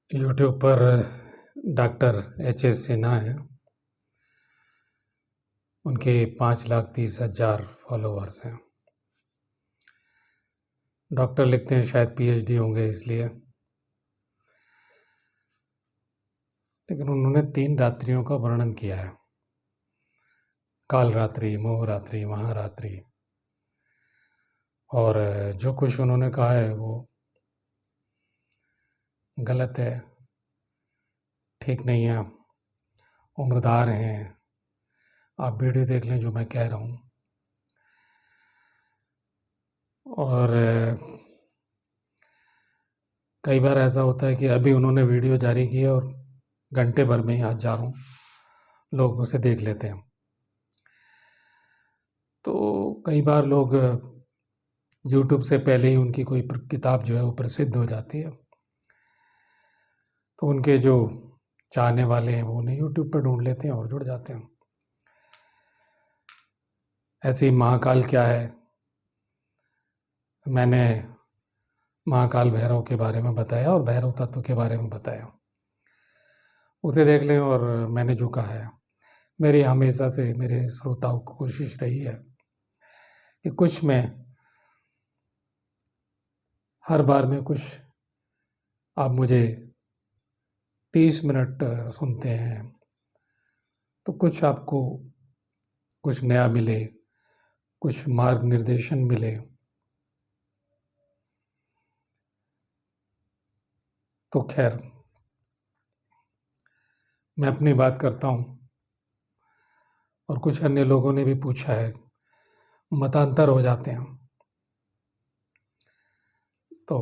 YouTube पर doctor HS. Sinha हैं। उनके 5,30,000 फॉलोअर्स हैं। डॉक्टर लिखते हैं शायद पीएचडी होंगे इसलिए, लेकिन उन्होंने 3 रात्रियों का वर्णन किया है। काल रात्रि, मोह रात्रि, महारात्रि। और जो कुछ उन्होंने कहा है वो गलत है, ठीक नहीं है। उम्रदार हैं, आप वीडियो देख लें जो मैं कह रहा हूँ। और कई बार ऐसा होता है कि अभी उन्होंने वीडियो जारी की है और घंटे भर में ही हज़ारों लोग उसे देख लेते हैं। तो कई बार लोग यूट्यूब से पहले ही उनकी कोई किताब जो है वो प्रसिद्ध हो जाती है, तो उनके जो चाहने वाले हैं वो उन्हें यूट्यूब पर ढूंढ लेते हैं और जुड़ जाते हैं। ऐसे ही महाकाल क्या है, मैंने महाकाल भैरव के बारे में बताया और भैरव तत्व के बारे में बताया, उसे देख लें। और मैंने जो कहा है, मेरी हमेशा से मेरे श्रोताओं को कोशिश रही है कि कुछ में हर बार में कुछ, आप मुझे 30 मिनट सुनते हैं तो कुछ आपको कुछ नया मिले, कुछ मार्ग निर्देशन मिले। तो खैर, मैं अपनी बात करता हूँ और कुछ अन्य लोगों ने भी पूछा है, मतांतर हो जाते हैं। तो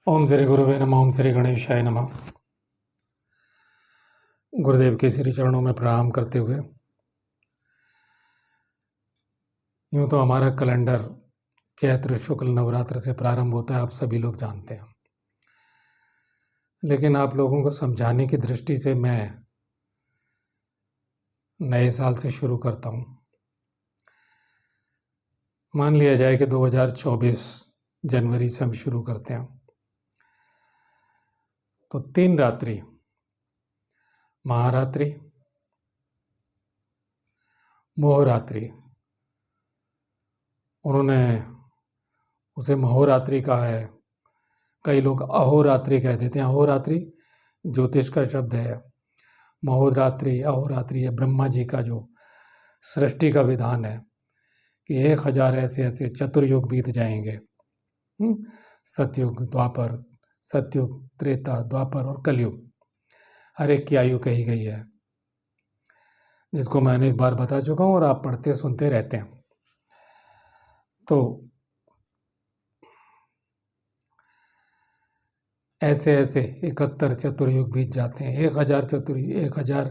ओम श्री गुरुवे नमः, ओम श्री गणेशाय नमः। गुरुदेव के श्री चरणों में प्रणाम करते हुए, यूँ तो हमारा कैलेंडर चैत्र शुक्ल नवरात्र से प्रारंभ होता है, आप सभी लोग जानते हैं। लेकिन आप लोगों को समझाने की दृष्टि से मैं नए साल से शुरू करता हूँ। मान लिया जाए कि 2024 जनवरी से हम शुरू करते हैं, तो 3 रात्रि, महारात्रि, मोहरात्रि, उन्होंने उसे महोरात्रि कहा है, कई लोग अहोरात्रि कह देते हैं। अहोरात्रि ज्योतिष का शब्द है, महोरात्रि अहोरात्रि है ब्रह्मा जी का जो सृष्टि का विधान है कि 1000 ऐसे ऐसे चतुर्युग बीत जाएंगे। सतयुग, द्वापर, सतयुग, त्रेता, द्वापर और कलयुग, हर एक की आयु कही गई है, जिसको मैं अनेक बार बता चुका हूँ और आप पढ़ते सुनते रहते हैं। तो ऐसे ऐसे 71 चतुर्युग बीत जाते हैं, 1000 चतुर्युग, 1000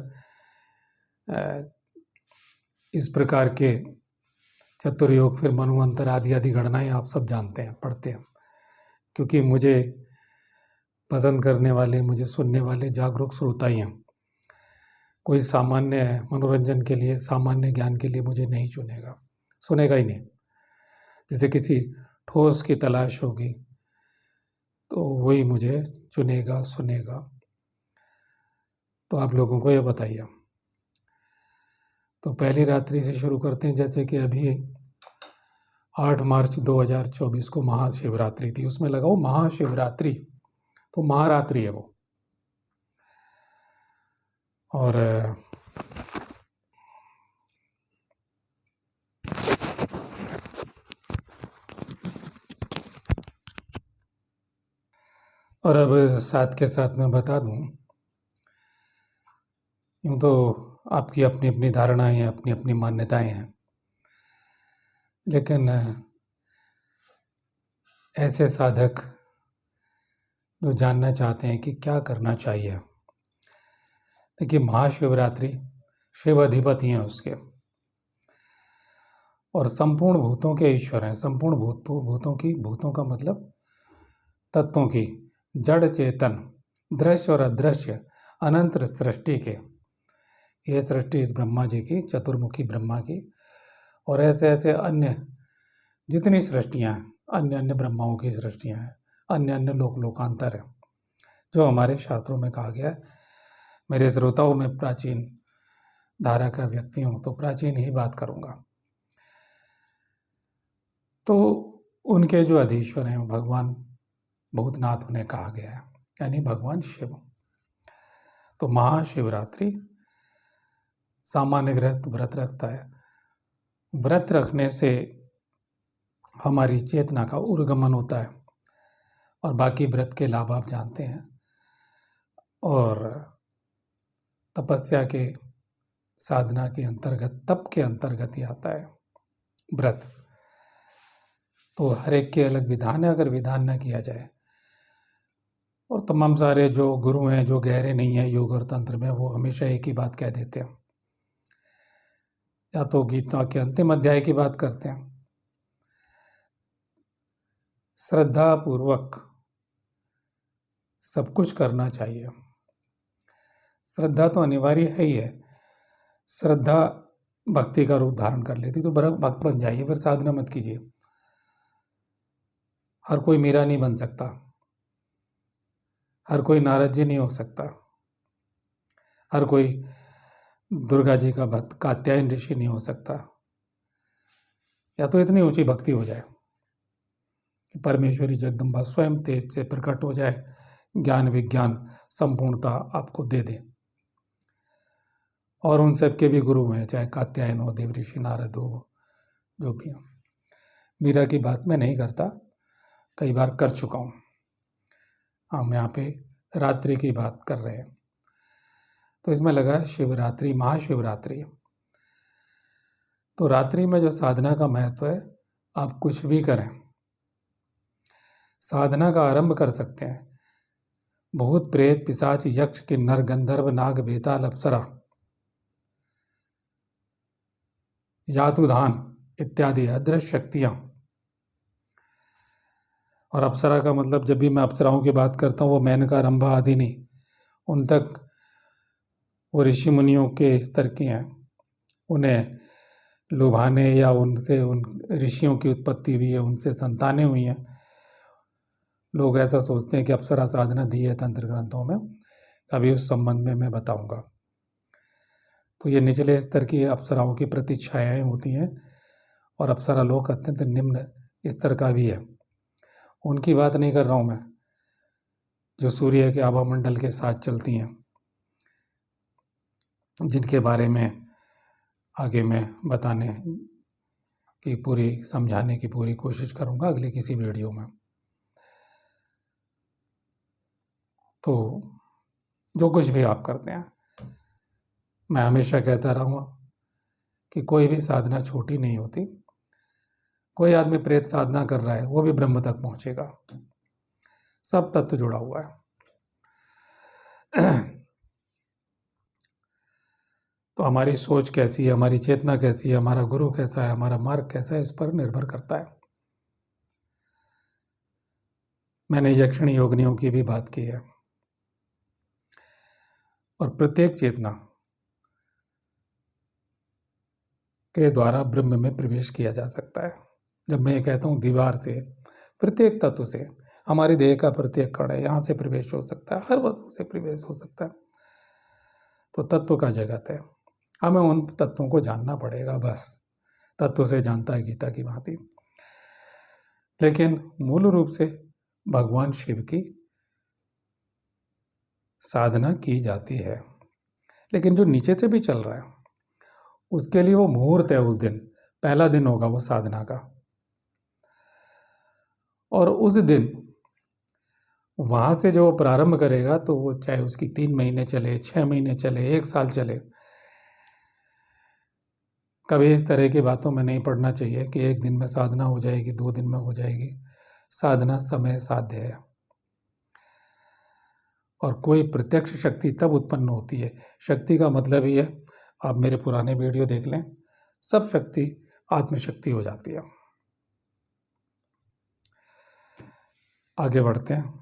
इस प्रकार के चतुर्युग, फिर मन्वंतर आदि आदि गणनाएं आप सब जानते हैं, पढ़ते हैं। क्योंकि मुझे पसंद करने वाले, मुझे सुनने वाले जागरूक श्रोता ही हैं। कोई सामान्य मनोरंजन के लिए, सामान्य ज्ञान के लिए मुझे नहीं चुनेगा, सुनेगा ही नहीं। जैसे किसी ठोस की तलाश होगी तो वही मुझे चुनेगा, सुनेगा। तो आप लोगों को यह बताइए। तो पहली रात्रि से शुरू करते हैं। जैसे कि अभी 8 मार्च 2024 को महाशिवरात्रि थी, उसमें लगाओ महाशिवरात्रि, तो महारात्रि है वो। और अब साथ के साथ मैं बता दूं, यूँ तो आपकी अपनी अपनी धारणाएं हैं, अपनी अपनी मान्यताएं हैं, लेकिन ऐसे साधक जो जानना चाहते हैं कि क्या करना चाहिए, देखिए महाशिवरात्रि शिव अधिपति हैं उसके, और संपूर्ण भूतों के ईश्वर हैं। संपूर्ण भूतों का मतलब तत्वों की, जड़ चेतन, दृश्य और अदृश्य अनंत सृष्टि के, यह सृष्टि इस ब्रह्मा जी की, चतुर्मुखी ब्रह्मा की, और ऐसे ऐसे अन्य जितनी सृष्टियाँ हैं, अन्य अन्य ब्रह्माओं की सृष्टियाँ हैं, अन्य अन्य लोकांतर है, जो हमारे शास्त्रों में कहा गया है। मेरे श्रोताओं में प्राचीन धारा का व्यक्ति हूँ तो प्राचीन ही बात करूँगा। तो उनके जो अधीश्वर हैं भगवान भूतनाथ उन्हें कहा गया है, यानी भगवान शिव। तो महाशिवरात्रि सामान्य गृहस्थ व्रत रखता है। व्रत रखने से हमारी चेतना का उर्गमन होता है और बाकी व्रत के लाभ आप जानते हैं। और तपस्या के साधना के अंतर्गत, तप के अंतर्गत ही आता है व्रत। तो हर एक के अलग विधान है, अगर विधान न किया जाए। और तमाम सारे जो गुरु हैं, जो गहरे नहीं हैं योग और तंत्र में, वो हमेशा एक ही बात कह देते हैं, या तो गीता के अंतिम अध्याय की बात करते हैं, श्रद्धा पूर्वक सब कुछ करना चाहिए। श्रद्धा तो अनिवार्य है ही है। श्रद्धा भक्ति का रूप धारण कर लेती तो भक्त बन जाइए, फिर साधना मत कीजिए। हर कोई मीरा नहीं बन सकता, हर कोई नारद जी नहीं हो सकता, हर कोई दुर्गा जी का भक्त कात्यायन ऋषि नहीं हो सकता। या तो इतनी ऊंची भक्ति हो जाए कि परमेश्वरी जगदम्बा स्वयं तेज से प्रकट हो जाए, ज्ञान विज्ञान संपूर्णता आपको दे दे। और उन सब के भी गुरु हैं, चाहे कात्यायन हो, देव ऋषि नारद हो, जो भी हो। मीरा की बात मैं नहीं करता, कई बार कर चुका हूँ। हम यहाँ पे रात्रि की बात कर रहे हैं, तो इसमें लगा शिवरात्रि, महाशिवरात्रि। तो रात्रि में जो साधना का महत्व है, आप कुछ भी करें, साधना का आरंभ कर सकते हैं। भूत प्रेत पिशाच यक्ष किन्नर गंधर्व नाग बेताल अप्सरा यातुधान इत्यादि अदृश्य शक्तियाँ। और अप्सरा का मतलब, जब भी मैं अप्सराओं की बात करता हूँ, वो मेनका रंभा आदि नहीं, उन तक वो ऋषि मुनियों के स्तर की हैं। उन्हें लुभाने या उनसे, उन ऋषियों की उत्पत्ति हुई है, उनसे संतानें हुई हैं। लोग ऐसा सोचते हैं कि अप्सरा साधना दी है तंत्र ग्रंथों में, कभी उस संबंध में मैं बताऊंगा। तो ये निचले स्तर की अप्सराओं की प्रतिच्छायाएँ होती हैं, और अप्सरा लोक अत्यंत निम्न स्तर का भी है। उनकी बात नहीं कर रहा हूँ मैं, जो सूर्य के आभामंडल के साथ चलती हैं, जिनके बारे में आगे मैं बताने की पूरी, समझाने की पूरी कोशिश करूँगा अगले किसी वीडियो में। तो जो कुछ भी आप करते हैं, मैं हमेशा कहता रहूँगा कि कोई भी साधना छोटी नहीं होती। कोई आदमी प्रेत साधना कर रहा है, वो भी ब्रह्म तक पहुँचेगा। सब तत्व जुड़ा हुआ है। तो हमारी सोच कैसी है, हमारी चेतना कैसी है, हमारा गुरु कैसा है, हमारा मार्ग कैसा है, इस पर निर्भर करता है। मैंने यक्षिणी योगिनियों की भी बात की है। और प्रत्येक चेतना के द्वारा ब्रह्म में प्रवेश किया जा सकता है। जब मैं ये कहता हूँ दीवार से, प्रत्येक तत्व से, हमारी देह का प्रत्येक कण है, यहाँ से प्रवेश हो सकता है, हर वस्तु से प्रवेश हो सकता है। तो तत्व का जगत है, हमें उन तत्वों को जानना पड़ेगा। बस तत्व से जानता है गीता की भांति। लेकिन मूल रूप से भगवान शिव की साधना की जाती है। लेकिन जो नीचे से भी चल रहा है, उसके लिए वो मुहूर्त है, उस दिन पहला दिन होगा वो साधना का। और उस दिन वहाँ से जो प्रारंभ करेगा, तो वो चाहे उसकी 3 महीने चले, 6 महीने चले, 1 साल चले, कभी इस तरह की बातों में नहीं पड़ना चाहिए कि 1 दिन में साधना हो जाएगी, 2 दिन में हो जाएगी। साधना समय साध्य है। और कोई प्रत्यक्ष शक्ति तब उत्पन्न होती है, शक्ति का मतलब ही है, आप मेरे पुराने वीडियो देख लें, सब शक्ति आत्मशक्ति हो जाती है। आगे बढ़ते हैं।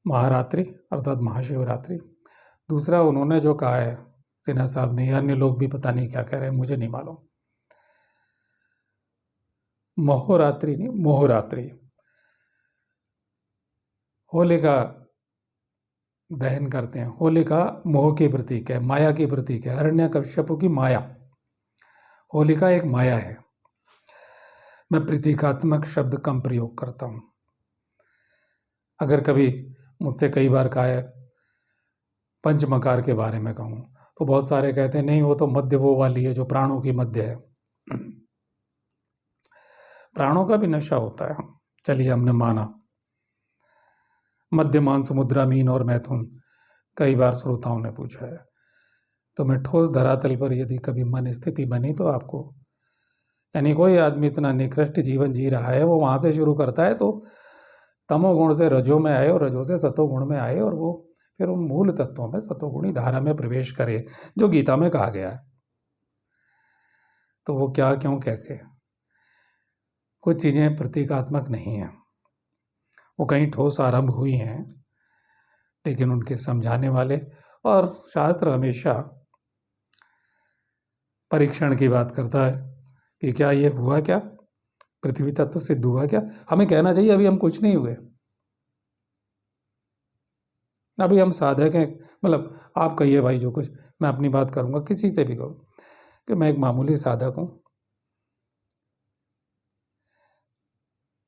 महारात्रि अर्थात महाशिवरात्रि। दूसरा उन्होंने जो कहा है सिन्हा साहब ने, अन्य लोग भी पता नहीं क्या कह रहे हैं, मुझे नहीं मालूम। महोरात्रि नहीं, मोहरात्रि। होलिका दहन करते हैं। होलिका मोह की प्रतीक है, माया की प्रतीक है, हिरण्यकश्यप की माया। होलिका एक माया है। मैं प्रतीकात्मक शब्द कम प्रयोग करता हूं। अगर कभी मुझसे कई बार कहा है पंचमकार के बारे में कहूं तो बहुत सारे कहते हैं नहीं, वो तो मध्य वो वाली है जो प्राणों की मध्य है। प्राणों का भी नशा होता है, चलिए हमने माना। मध्यमान, समुद्रा, मीन और मैथुन कई बार श्रोताओं ने पूछा है। तो मैं ठोस धरातल पर यदि कभी मन स्थिति बनी तो आपको, यानी कोई आदमी इतना निकृष्ट जीवन जी रहा है, वो वहां से शुरू करता है तो तमोगुण से रजो में आए और रजो से सतोगुण में आए और वो फिर उन मूल तत्वों में सतोगुणी धारा में प्रवेश करे जो गीता में कहा गया है। तो वो क्या, क्यों, कैसे? कुछ चीजें प्रतीकात्मक नहीं है, वो कहीं ठोस आरंभ हुई हैं, लेकिन उनके समझाने वाले, और शास्त्र हमेशा परीक्षण की बात करता है कि क्या ये हुआ, क्या पृथ्वी तत्व सिद्ध हुआ, क्या? हमें कहना चाहिए अभी हम कुछ नहीं हुए, अभी हम साधक हैं। मतलब आप कहिए भाई जो कुछ, मैं अपनी बात करूंगा, किसी से भी कहूँ कि मैं एक मामूली साधक हूँ।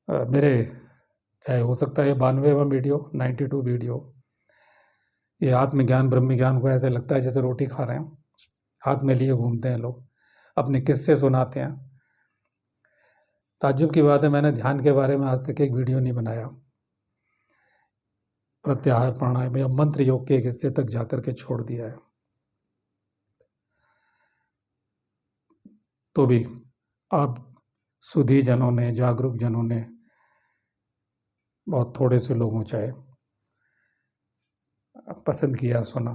मेरे चाहे हो सकता है 92वां वीडियो, 92 वीडियो, ये आत्मज्ञान ब्रह्म ज्ञान को ऐसे लगता है जैसे रोटी खा रहे हैं, हाथ में लिए घूमते हैं लोग, अपने किस्से सुनाते हैं। ताज्जुब की बात है, मैंने ध्यान के बारे में आज तक एक वीडियो नहीं बनाया। प्रत्याहार प्राणायाम या मंत्र योग के एक हिस्से तक जाकर के छोड़ दिया है। तो भी अब सुधी जनों ने, जागरूक जनों ने, बहुत थोड़े से लोगों चाहे पसंद किया, सुना।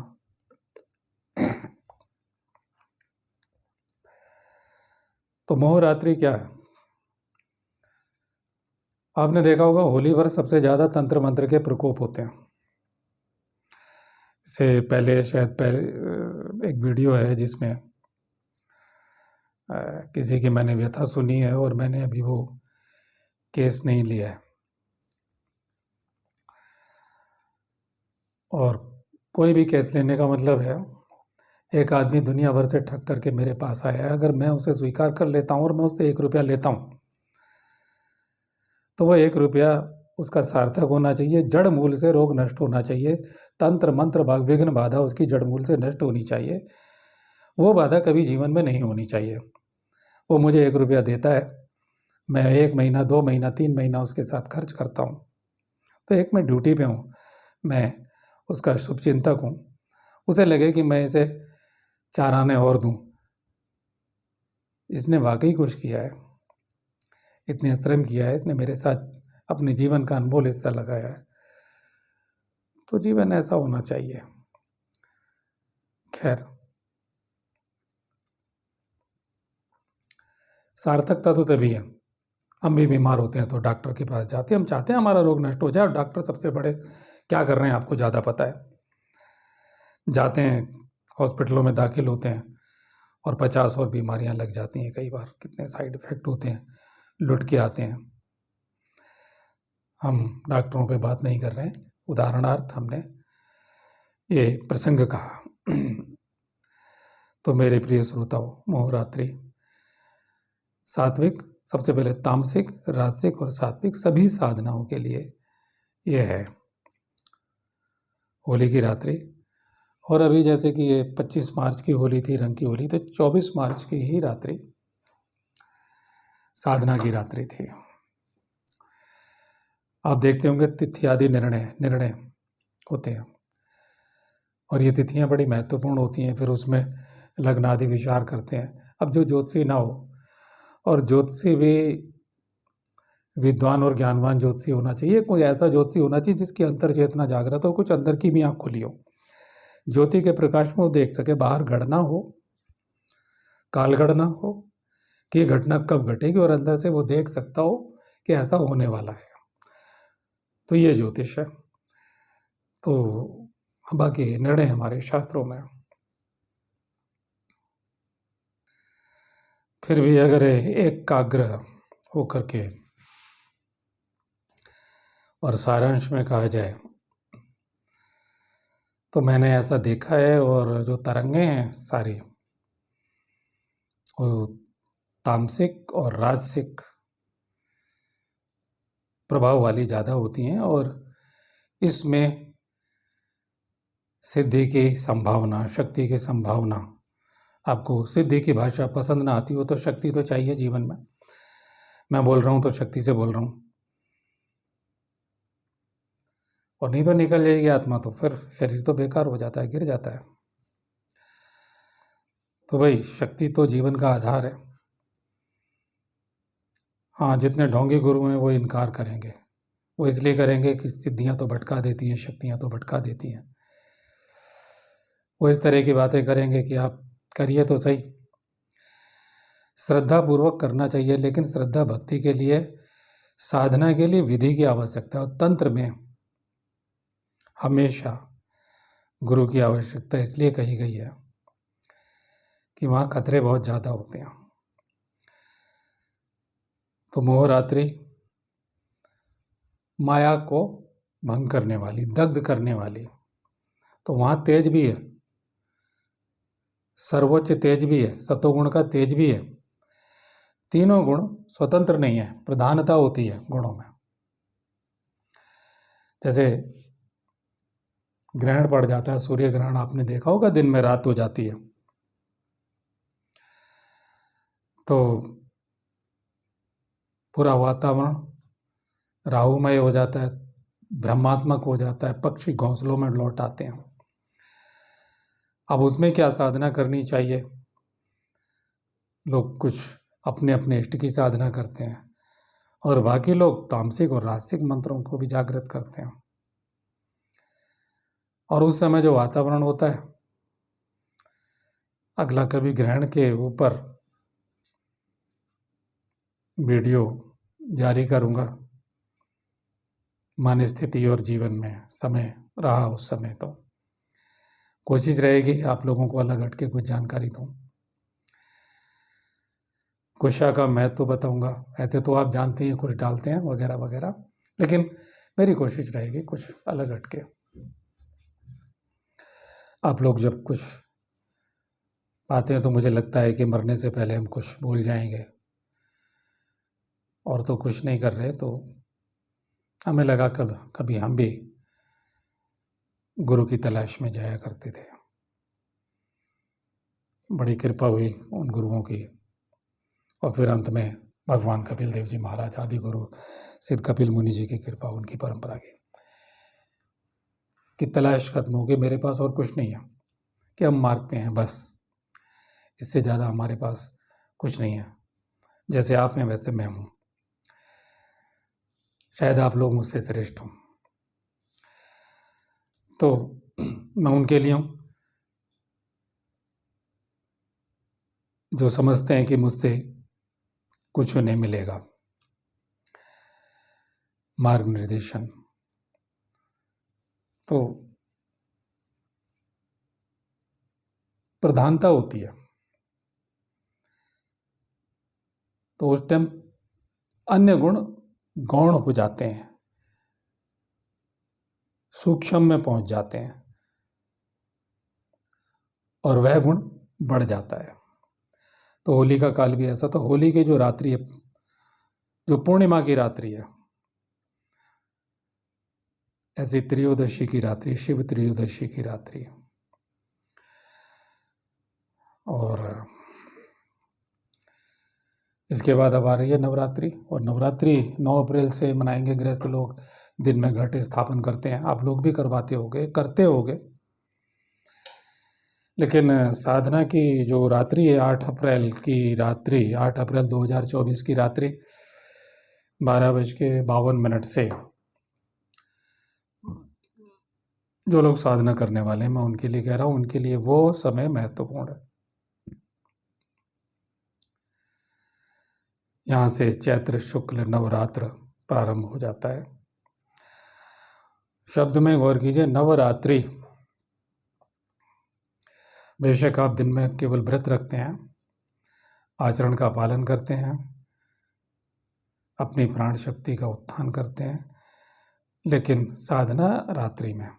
तो मोहरात्रि क्या है? आपने देखा होगा होली पर सबसे ज्यादा तंत्र मंत्र के प्रकोप होते हैं। इससे पहले शायद एक वीडियो है जिसमें किसी की मैंने व्यथा सुनी है और मैंने अभी वो केस नहीं लिया है। और कोई भी केस लेने का मतलब है, एक आदमी दुनिया भर से ठग करके मेरे पास आया है, अगर मैं उसे स्वीकार कर लेता हूँ और मैं उससे 1 रुपया लेता हूँ तो वो 1 रुपया उसका सार्थक होना चाहिए, जड़ मूल से रोग नष्ट होना चाहिए, तंत्र मंत्र भाग विघ्न बाधा उसकी जड़ मूल से नष्ट होनी चाहिए। वो बाधा कभी जीवन में नहीं होनी चाहिए। वो मुझे 1 रुपया देता है, मैं 1 महीना, 2 महीना, 3 महीना उसके साथ खर्च करता हूँ, तो एक मैं ड्यूटी पे हूँ, मैं उसका शुभचिंतक हूँ, उसे लगे कि मैं इसे 4 आने और दूँ, इसने वाकई कुछ किया है, इतने श्रम किया है, इसने मेरे साथ अपने जीवन का अनमोल हिस्सा लगाया है, तो जीवन ऐसा होना चाहिए। खैर, सार्थकता तो तभी है, हम भी बीमार होते हैं तो डॉक्टर के पास जाते हैं, हम चाहते हैं हमारा रोग नष्ट हो जाए, और डॉक्टर सबसे बड़े क्या कर रहे हैं आपको ज़्यादा पता है। जाते हैं हॉस्पिटलों में दाखिल होते हैं और 50 और बीमारियां लग जाती हैं, कई बार कितने साइड इफेक्ट होते हैं, लुट के आते हैं। हम डॉक्टरों पे बात नहीं कर रहे हैं, उदाहरणार्थ हमने ये प्रसंग कहा। तो मेरे प्रिय श्रोताओं, मोहरात्रि सात्विक, सबसे पहले तामसिक, राजसिक और सात्विक सभी साधनाओं के लिए ये है होली की रात्रि। और अभी जैसे कि ये 25 मार्च की होली थी, रंग की होली, तो 24 मार्च की ही रात्रि साधना की रात्रि थी। आप देखते होंगे तिथि आदि निर्णय होते हैं और ये तिथियां बड़ी महत्वपूर्ण होती हैं, फिर उसमें लग्न आदि विचार करते हैं। अब जो ज्योतिषी ना हो, और ज्योतिषी भी विद्वान और ज्ञानवान ज्योतिषी होना चाहिए, कोई ऐसा ज्योतिषी होना चाहिए जिसकी अंतर चेतना जागृत हो, कुछ अंदर की भी आँख खुली हो, ज्योति के प्रकाश में वो देख सके, बाहर गणना हो, काल गणना हो कि ये घटना कब घटेगी, और अंदर से वो देख सकता हो कि ऐसा होने वाला है, तो ये ज्योतिष है। तो बाकी निर्णय हमारे शास्त्रों में। फिर भी अगर एकाग्र होकर के, और सारांश में कहा जाए तो मैंने ऐसा देखा है, और जो तरंगे हैं सारी वो तामसिक और राजसिक प्रभाव वाली ज़्यादा होती हैं, और इसमें सिद्धि की संभावना, शक्ति की संभावना, आपको सिद्धि की भाषा पसंद ना आती हो तो शक्ति तो चाहिए जीवन में। मैं बोल रहा हूँ तो शक्ति से बोल रहा हूँ, और नहीं तो निकल जाएगी आत्मा, तो फिर शरीर तो बेकार हो जाता है, गिर जाता है। तो भाई शक्ति तो जीवन का आधार है। हाँ, जितने ढोंगी गुरु हैं वो इनकार करेंगे, वो इसलिए करेंगे कि सिद्धियां तो भटका देती हैं, शक्तियां तो भटका देती हैं। वो इस तरह की बातें करेंगे कि आप करिए तो सही, श्रद्धा पूर्वक करना चाहिए, लेकिन श्रद्धा भक्ति के लिए, साधना के लिए विधि की आवश्यकता है, और तंत्र में हमेशा गुरु की आवश्यकता इसलिए कही गई है कि वहाँ खतरे बहुत ज़्यादा होते हैं। तो मोहरात्रि माया को भंग करने वाली, दग्ध करने वाली, तो वहाँ तेज भी है, सर्वोच्च तेज भी है, सतोगुण का तेज भी है। तीनों गुण स्वतंत्र नहीं है, प्रधानता होती है गुणों में। जैसे ग्रहण पड़ जाता है, सूर्य ग्रहण आपने देखा होगा, दिन में रात हो जाती है, तो पूरा वातावरण राहुमय हो जाता है, ब्रह्मात्मक हो जाता है, पक्षी घोंसलों में लौट आते हैं। अब उसमें क्या साधना करनी चाहिए? लोग कुछ अपने अपने इष्ट की साधना करते हैं, और बाकी लोग तामसिक और राजसिक मंत्रों को भी जागृत करते हैं। और उस समय जो वातावरण होता है, अगला कभी ग्रहण के ऊपर वीडियो जारी करूंगा, मन स्थिति और जीवन में समय रहा उस समय, तो कोशिश रहेगी आप लोगों को अलग हटके कुछ जानकारी दूं, कुशा का महत्व बताऊंगा। ऐसे तो आप जानते हैं, कुछ डालते हैं वगैरह वगैरह, लेकिन मेरी कोशिश रहेगी कुछ अलग हटके। आप लोग जब कुछ पाते हैं तो मुझे लगता है कि मरने से पहले हम कुछ भूल जाएंगे, और तो कुछ नहीं कर रहे, तो हमें लगा कभी हम भी गुरु की तलाश में जाया करते थे। बड़ी कृपा हुई उन गुरुओं की, और फिर अंत में भगवान कपिल देव जी महाराज, आदि गुरु सिद्ध कपिल मुनि जी की कृपा, उनकी परंपरा की तलाश खत्म हो गई। मेरे पास और कुछ नहीं है कि हम मार्ग पे हैं, बस इससे ज़्यादा हमारे पास कुछ नहीं है। जैसे आप हैं वैसे मैं हूँ, शायद आप लोग मुझसे श्रेष्ठ हों, तो मैं उनके लिए हूँ जो समझते हैं कि मुझसे कुछ नहीं मिलेगा। मार्ग निर्देशन तो प्रधानता होती है, तो उस टाइम अन्य गुण गौण हो जाते हैं, सूक्ष्म में पहुंच जाते हैं, और वह गुण बढ़ जाता है। तो होली का काल भी ऐसा था। होली की जो रात्रि है, जो पूर्णिमा की रात्रि है, ऐसी त्रयोदशी की रात्रि, शिव त्रयोदशी की रात्रि, और इसके बाद अब आ रही है नवरात्रि, और नवरात्रि 9 अप्रैल से मनाएंगे गृहस्थ लोग। दिन में घट स्थापन करते हैं, आप लोग भी करवाते होगे, करते होगे, लेकिन साधना की जो रात्रि है 8 अप्रैल की रात्रि, 8 अप्रैल 2024 की रात्रि 12:52 से जो लोग साधना करने वाले हैं, मैं उनके लिए कह रहा हूँ, उनके लिए वो समय महत्वपूर्ण है। यहाँ से चैत्र शुक्ल नवरात्र प्रारंभ हो जाता है। शब्द में गौर कीजिए, नवरात्रि। बेशक आप दिन में केवल व्रत रखते हैं, आचरण का पालन करते हैं, अपनी प्राण शक्ति का उत्थान करते हैं, लेकिन साधना रात्रि में।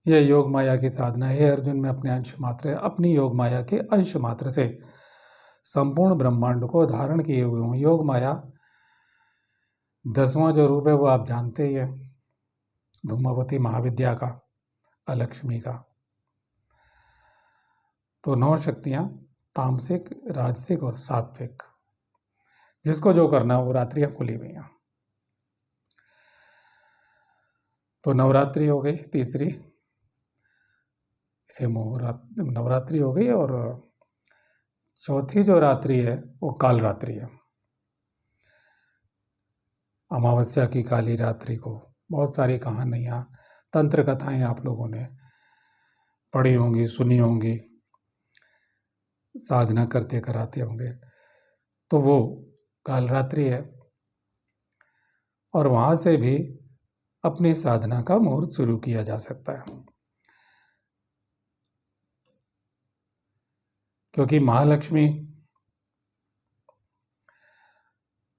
यह योग माया की साधना है अर्जुन। में अपनी योग माया के अंश मात्र से संपूर्ण ब्रह्मांड को धारण किए हुए हूँ। योग माया 10वां जो रूप है वो आप जानते ही हैं, धूमावती महाविद्या का, अलक्ष्मी का। तो 9 शक्तियां, तामसिक, राजसिक और सात्विक, जिसको जो करना है वो रात्रियां खुली हुई हैं। तो नवरात्रि हो गई तीसरी, इसे नवरात्रि हो गई। और चौथी जो रात्रि है वो काल रात्रि है। अमावस्या की काली रात्रि को बहुत सारी कहानियाँ, तंत्र कथाएं आप लोगों ने पढ़ी होंगी, सुनी होंगी, साधना करते कराते होंगे। तो वो काल रात्रि है और वहाँ से भी अपनी साधना का मुहूर्त शुरू किया जा सकता है, क्योंकि महालक्ष्मी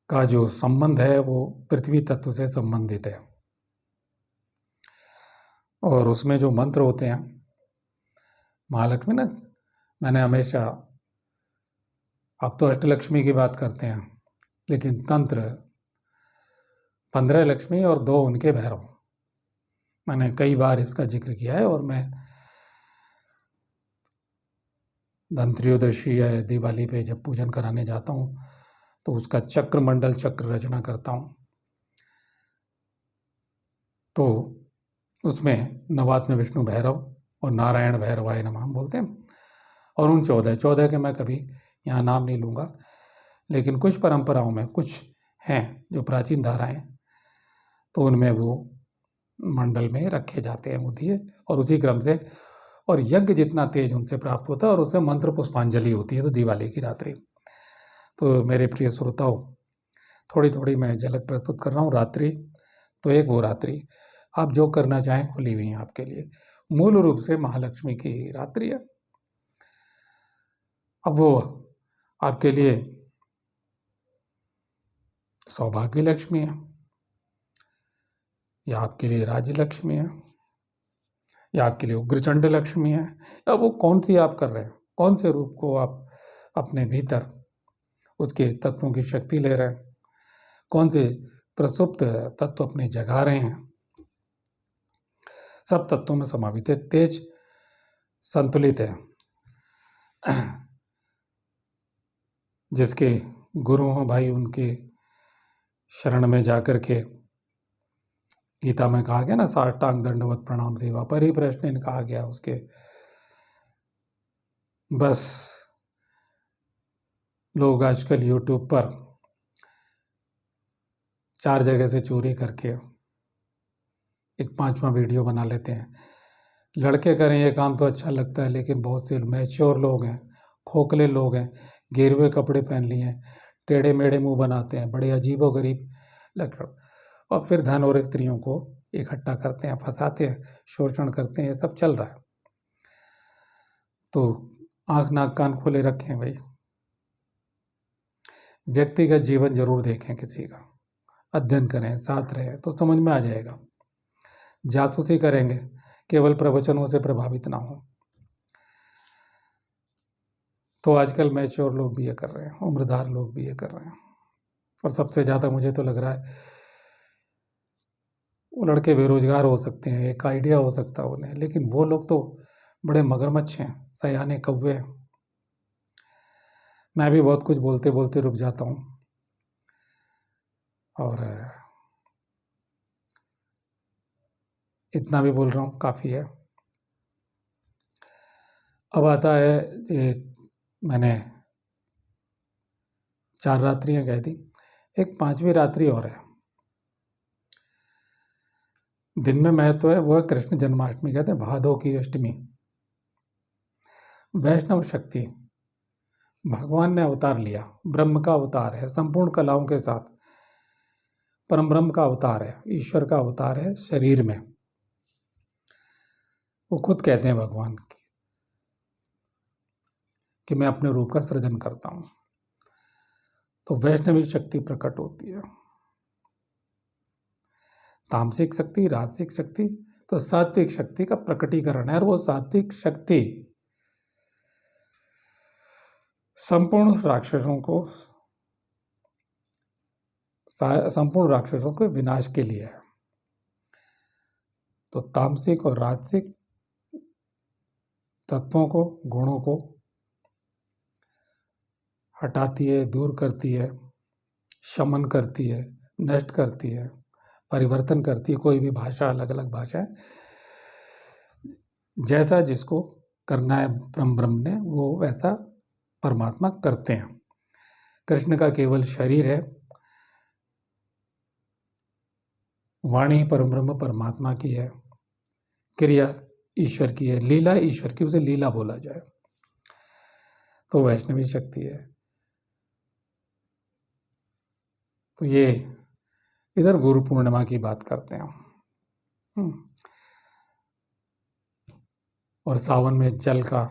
का जो संबंध है वो पृथ्वी तत्व से संबंधित है। और उसमें जो मंत्र होते हैं महालक्ष्मी ना, मैंने हमेशा, अब तो अष्टलक्ष्मी की बात करते हैं, लेकिन तंत्र 15 लक्ष्मी और 2 उनके भैरव, मैंने कई बार इसका जिक्र किया है। और मैं धनत्रयोदशी या दिवाली पे जब पूजन कराने जाता हूँ तो उसका चक्र मंडल चक्र रचना करता हूँ। तो उसमें नवात में विष्णु भैरव और नारायण भैरवाय नमः हम बोलते हैं। और उन 14 के मैं कभी यहाँ नाम नहीं लूँगा, लेकिन कुछ परंपराओं में कुछ हैं जो प्राचीन धाराएं, तो उनमें वो मंडल में रखे जाते हैं मुझे, और उसी क्रम से, और यज्ञ जितना तेज उनसे प्राप्त होता है और उससे मंत्र पुष्पांजलि होती है। तो दिवाली की रात्रि, तो मेरे प्रिय श्रोताओं, थोड़ी थोड़ी मैं झलक प्रस्तुत कर रहा हूँ। रात्रि तो एक वो रात्रि, आप जो करना चाहें खुली हुई है आपके लिए। मूल रूप से महालक्ष्मी की रात्रि है। अब वो आपके लिए सौभाग्य लक्ष्मी है, या आपके लिए राज्य लक्ष्मी है, या आपके लिए उग्रचंड लक्ष्मी है, या वो कौन सी आप कर रहे हैं, कौन से रूप को आप अपने भीतर उसके तत्वों की शक्ति ले रहे हैं, कौन से प्रसुप्त तत्व अपने जगा रहे हैं। सब तत्वों में समावित है, तेज संतुलित है। जिसके गुरु हो भाई, उनके शरण में जाकर के, गीता में कहा गया ना, साष्टांग दंडवत प्रणाम सेवा, परिप्रश्न कहा गया उसके। बस लोग आजकल यूट्यूब पर 4 जगह से चोरी करके एक 5वां वीडियो बना लेते हैं। लड़के करें ये काम तो अच्छा लगता है, लेकिन बहुत से मैच्योर लोग हैं, खोखले लोग हैं, गेरुए कपड़े पहन लिए हैं, टेढ़े मेढ़े मुंह बनाते हैं, बड़े अजीबोगरीब लक्षण, और फिर धन और स्त्रियों को इकट्ठा करते हैं, फंसाते हैं, शोषण करते हैं। ये सब चल रहा है। तो आंख नाक कान खोले रखें भाई। व्यक्तिगत जीवन जरूर देखें किसी का, अध्ययन करें, साथ रहें तो समझ में आ जाएगा। जासूसी करेंगे केवल प्रवचनों से प्रभावित ना हो। तो आजकल मैच्योर लोग भी ये कर रहे हैं, उम्रदार लोग भी ये कर रहे हैं। और सबसे ज़्यादा मुझे तो लग रहा है वो लड़के बेरोजगार हो सकते हैं, एक आइडिया हो सकता है उन्हें, लेकिन वो लोग तो बड़े मगरमच्छ हैं, सयाने कौवे हैं। मैं भी बहुत कुछ बोलते बोलते रुक जाता हूँ, और इतना भी बोल रहा हूँ काफ़ी है। अब आता है, ये मैंने 4 रात्रियाँ कह दी, एक 5वीं रात्रि और है। दिन में महत्व है, वो है कृष्ण जन्माष्टमी, कहते हैं भादों की अष्टमी। वैष्णव शक्ति, भगवान ने अवतार लिया, ब्रह्म का अवतार है, संपूर्ण कलाओं के साथ परम ब्रह्म का अवतार है, ईश्वर का अवतार है शरीर में। वो खुद कहते हैं भगवान कि मैं अपने रूप का सृजन करता हूँ। तो वैष्णवी शक्ति प्रकट होती है। तामसिक शक्ति, राजसिक शक्ति, तो सात्विक शक्ति का प्रकटीकरण है। और वो सात्विक शक्ति संपूर्ण राक्षसों के विनाश के लिए है। तो तामसिक और राजसिक तत्वों को, गुणों को हटाती है, दूर करती है, शमन करती है, नष्ट करती है, परिवर्तन करती है। कोई भी भाषा, अलग अलग भाषाएं, जैसा जिसको करना है ब्रह्म ने, वो वैसा परमात्मा करते हैं। कृष्ण का केवल शरीर है, वाणी परब्रह्म परमात्मा की है, क्रिया ईश्वर की है, लीला ईश्वर की, उसे लीला बोला जाए तो वैष्णवी शक्ति है। तो ये इधर गुरु पूर्णिमा की बात करते हैं। और सावन में जल का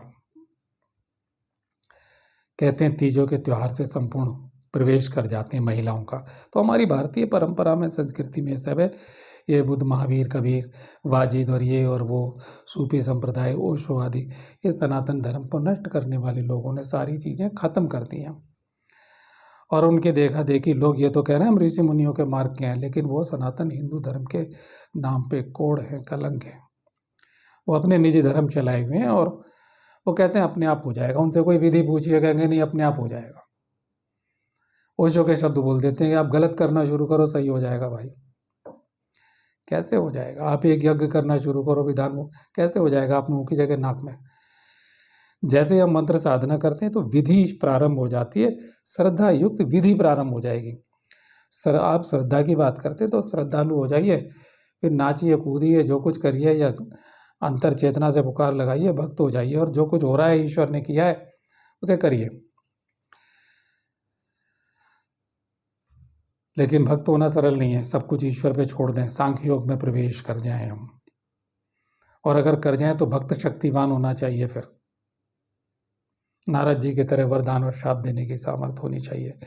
कहते हैं तीजों के त्योहार से संपूर्ण प्रवेश कर जाते हैं महिलाओं का। तो हमारी भारतीय परंपरा में, संस्कृति में सब है। ये बुद्ध, महावीर, कबीर, वाजिद और ये और वो सूफी संप्रदाय, ओशो आदि, ये सनातन धर्म को नष्ट करने वाले लोगों ने सारी चीज़ें खत्म कर दी हैं। और उनके देखा देखी लोग ये तो कह रहे हैं हम ऋषि मुनियों के मार्ग के हैं, लेकिन वो सनातन हिंदू धर्म के नाम पे कोड़ हैं, कलंक है। वो अपने निजी धर्म चलाए हुए हैं और वो कहते हैं अपने आप हो जाएगा। उनसे कोई विधि पूछिए, कहेंगे नहीं अपने आप हो जाएगा। ओशो के शब्द बोल देते हैं कि आप गलत करना शुरू करो, सही हो जाएगा। भाई कैसे हो जाएगा? आप एक यज्ञ करना शुरू करो, विधान वो कैसे हो जाएगा? आप मुंह की जगह नाक में। जैसे हम मंत्र साधना करते हैं तो विधि प्रारंभ हो जाती है, श्रद्धा युक्त विधि प्रारंभ हो जाएगी। आप श्रद्धा की बात करते हैं तो श्रद्धालु हो जाइए, फिर नाचिए, कूदिए, जो कुछ करिए, या अंतर चेतना से पुकार लगाइए, भक्त हो जाइए, और जो कुछ हो रहा है ईश्वर ने किया है उसे करिए। लेकिन भक्त होना सरल नहीं है। सब कुछ ईश्वर पे छोड़ दें, सांख्य योग में प्रवेश कर जाएं हम, और अगर कर जाएं तो भक्त शक्तिवान होना चाहिए। फिर नारद जी की तरह वरदान और शाप देने की सामर्थ्य होनी चाहिए।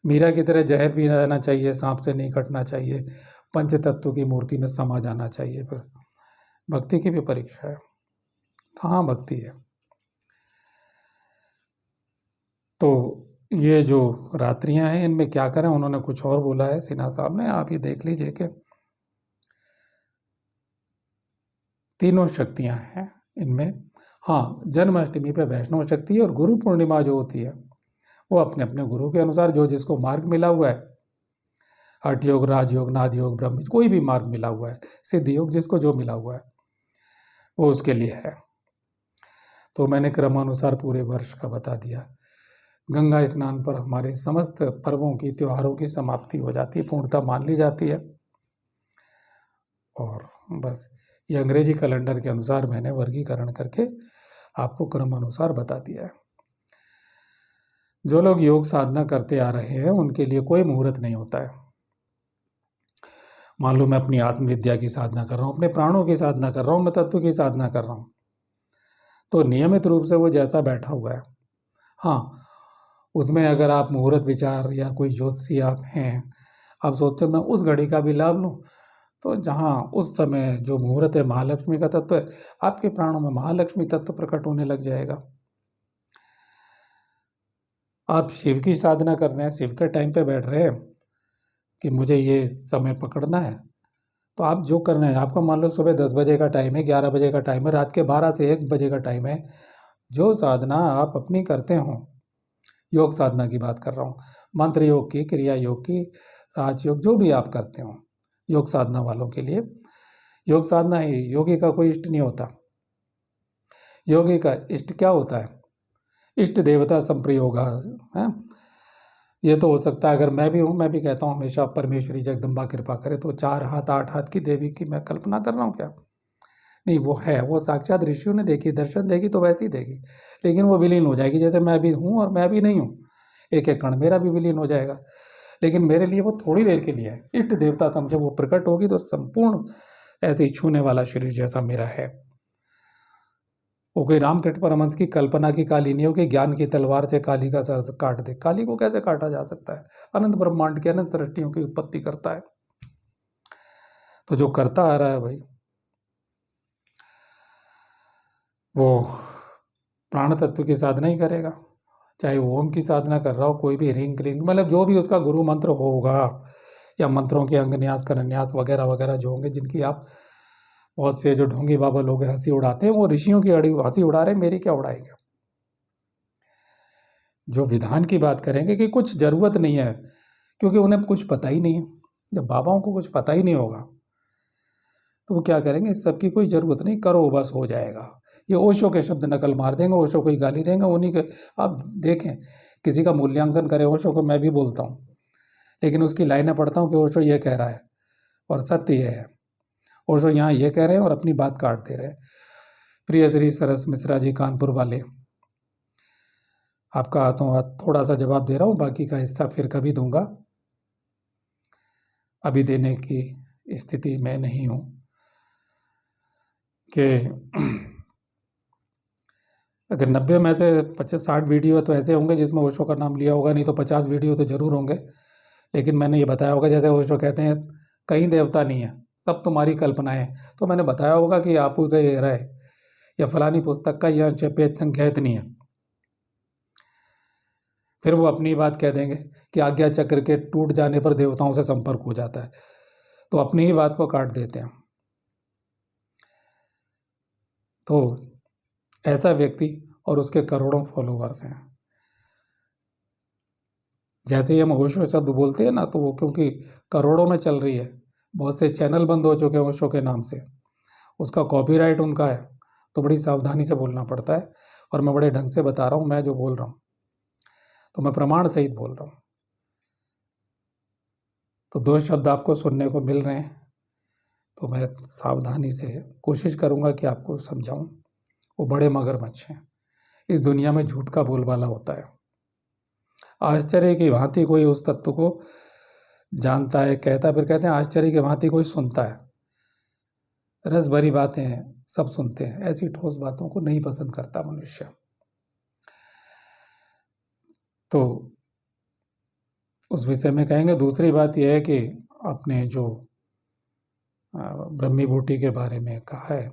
मीरा की तरह जहर पी जाना चाहिए, सांप से नहीं कटना चाहिए, पंच तत्व की मूर्ति में समा जाना चाहिए। फिर भक्ति की भी परीक्षा है। कहाँ भक्ति है? तो ये जो रात्रियां हैं इनमें क्या करें? उन्होंने कुछ और बोला है सिन्हा साहब ने, आप ये देख लीजिए कि तीनों शक्तियां हैं इनमें। हाँ, जन्माष्टमी पे वैष्णव शक्ति है, और गुरु पूर्णिमा जो होती है वो अपने अपने गुरु के अनुसार जो जिसको मार्ग मिला हुआ है, हठ योग, राजयोग, नाद योग, ब्रह्म, कोई भी मार्ग मिला हुआ है, सिद्ध योग, जिसको जो मिला हुआ है वो उसके लिए है। तो मैंने क्रमानुसार पूरे वर्ष का बता दिया। गंगा स्नान पर हमारे समस्त पर्वों की, त्योहारों की समाप्ति हो जाती है, पूर्णता मान ली जाती है। और बस ये अंग्रेजी कैलेंडर के अनुसार मैंने वर्गीकरण करके आपको क्रम अनुसार बता दिया है। जो लोग योग साधना करते आ रहे हैं उनके लिए कोई मुहूर्त नहीं होता है। मान लो मैं अपनी आत्मविद्या की साधना कर रहा हूँ, अपने प्राणों की साधना कर रहा हूँ, मैं तत्व की साधना कर रहा हूँ, तो नियमित रूप से वो जैसा बैठा हुआ है, हाँ, उसमें अगर आप मुहूर्त विचार या कोई ज्योतिषी आप हैं, आप सोचते हो मैं उस घड़ी का भी लाभ लूँ, तो जहाँ उस समय जो मुहूर्त है महालक्ष्मी का तत्व है, आपके प्राणों में महालक्ष्मी तत्व प्रकट होने लग जाएगा। आप शिव की साधना कर रहे हैं, शिव के टाइम पे बैठ रहे हैं कि मुझे ये समय पकड़ना है, तो आप जो करना है, आपका मान लो सुबह 10 बजे का टाइम है, 11 बजे का टाइम है, रात के 12 से 1 बजे का टाइम है, जो साधना आप अपनी करते हो, योग साधना की बात कर रहा हूँ, मंत्र योग की, क्रिया योग की, राजयोग, जो भी आप करते हो, योग साधना वालों के लिए योग साधना है। योगी का कोई इष्ट नहीं होता। योगी का इष्ट क्या होता है? इष्ट देवता संप्रयोग है। ये तो हो सकता है, अगर मैं भी हूँ, मैं भी कहता हूँ हमेशा परमेश्वरी जगदम्बा कृपा करे, तो 4 हाथ 8 हाथ की देवी की मैं कल्पना कर रहा हूँ क्या? नहीं, वो है, वो साक्षात ऋषियों ने देखी, दर्शन देगी तो वैसी देगी, लेकिन वो विलीन हो जाएगी। जैसे मैं भी हूँ और मैं भी नहीं हूँ, एक एक कण मेरा भी विलीन हो जाएगा, लेकिन मेरे लिए वो थोड़ी देर के लिए है। इष्ट देवता समझो वो प्रकट होगी तो संपूर्ण ऐसे ही छूने वाला शरीर जैसा मेरा है। वो कोई रामकृष्ण परमहंस की कल्पना की काली नहीं हो कि ज्ञान की तलवार से काली का सर काट दे। काली को कैसे काटा जा सकता है? अनंत ब्रह्मांड की अनंत सृष्टियों की उत्पत्ति करता है। तो जो करता आ रहा है भाई, वो प्राण तत्व की साधना ही करेगा, चाहे ओम की साधना कर रहा हो, कोई भी रिंग क्लिंग, मतलब जो भी उसका गुरु मंत्र होगा, या मंत्रों के अंगन्यास करन्यास वगैरह वगैरह जो होंगे, जिनकी आप बहुत से जो ढोंगी बाबा लोग हंसी उड़ाते हैं, वो ऋषियों की हंसी उड़ा रहे, मेरी क्या उड़ाएंगे। जो विधान की बात करेंगे कि कुछ जरूरत नहीं है, क्योंकि उन्हें कुछ पता ही नहीं है। जब बाबाओं को कुछ पता ही नहीं होगा तो वो क्या करेंगे? इस सब की कोई ज़रूरत नहीं, करो बस हो जाएगा। ये ओशो के शब्द नकल मार देंगे, ओशो को ही गाली देंगे, उन्हीं के। आप देखें, किसी का मूल्यांकन करें ओशो को, मैं भी बोलता हूँ, लेकिन उसकी लाइनें पढ़ता हूँ कि ओशो ये कह रहा है और सत्य ये है। ओशो यहाँ ये कह रहे हैं और अपनी बात काट दे रहे हैं। प्रिय श्री सरस मिश्रा जी कानपुर वाले, आपका हाथों हाथ थोड़ा सा जवाब दे रहा हूँ, बाकी का हिस्सा फिर कभी दूंगा, अभी देने की स्थिति में नहीं हूँ। कि अगर 90 में से 50-60 वीडियो तो ऐसे होंगे जिसमें ओशो का नाम लिया होगा, नहीं तो 50 वीडियो तो जरूर होंगे। लेकिन मैंने ये बताया होगा, जैसे ओशो कहते हैं कहीं देवता नहीं है, सब तुम्हारी कल्पना है, तो मैंने बताया होगा कि आपू का ये रहे, या फलानी पुस्तक का यह पेज संख्या इतनी है। फिर वो अपनी बात कह देंगे कि आज्ञा चक्र के टूट जाने पर देवताओं से संपर्क हो जाता है, तो अपनी ही बात को काट देते हैं। तो ऐसा व्यक्ति और उसके करोड़ों फॉलोवर्स हैं। जैसे ही हम ओशो शब्द बोलते हैं ना, तो वो क्योंकि करोड़ों में चल रही है, बहुत से चैनल बंद हो चुके हैं ओशो के नाम से, उसका कॉपीराइट उनका है, तो बड़ी सावधानी से बोलना पड़ता है। और मैं बड़े ढंग से बता रहा हूँ, मैं जो बोल रहा हूँ तो मैं प्रमाण सहित बोल रहा हूँ। तो 2 शब्द आपको सुनने को मिल रहे हैं, तो मैं सावधानी से कोशिश करूँगा कि आपको समझाऊँ। वो बड़े मगरमच्छ हैं, इस दुनिया में झूठ का बोलबाला होता है। आश्चर्य की भांति कोई उस तत्व को जानता है, कहता, फिर कहते हैं आश्चर्य की भांति कोई सुनता है। रस भरी बातें हैं, सब सुनते हैं, ऐसी ठोस बातों को नहीं पसंद करता मनुष्य। तो उस विषय में कहेंगे। दूसरी बात यह है कि आपने जो ब्रह्मी बूटी के बारे में कहा है,